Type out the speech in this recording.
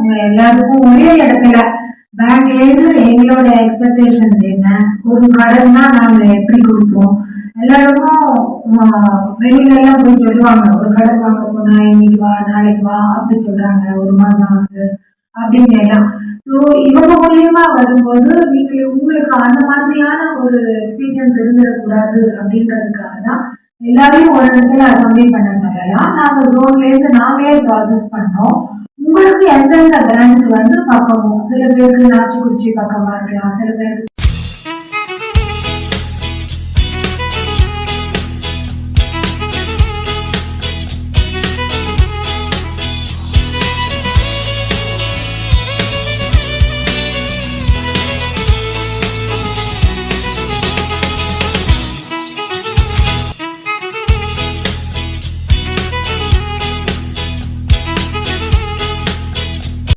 உங்க எல்லாருக்கும் ஒரே இடத்துல பேங்க்ல இருந்து எங்களோட எக்ஸ்பெக்டேஷன்ஸ் என்ன, ஒரு கடன்னா நாங்க எப்படி கொடுப்போம். எல்லாருக்கும் வெளியில எல்லாம் போய் சொல்லுவாங்க, ஒரு கடன் வாங்க போனா இன்னைக்கு வா நாளைக்கு வா அப்படி சொல்றாங்க, ஒரு மாசம் ஆகுது அப்படின்னு எல்லாம். ஸோ இவங்க மூலியமா வரும்போது நீங்க உங்களுக்கு அந்த மாதிரியான ஒரு எக்ஸ்பீரியன்ஸ் இருந்துடக்கூடாது அப்படின்றதுக்காக தான் எல்லாரையும் ஒரு இடத்துல அசம்பிளி பண்ண சொல்லலாம். நாங்க ஜோன்ல இருந்து நாங்களே ப்ராசஸ் பண்ணோம். உங்களுக்கு எந்தெந்த பிரான்ச் வந்து பக்கமோ, சில பேருக்கு நாச்சிக்குறிச்சி பக்கமா இருக்கலாம், சில பேருக்கு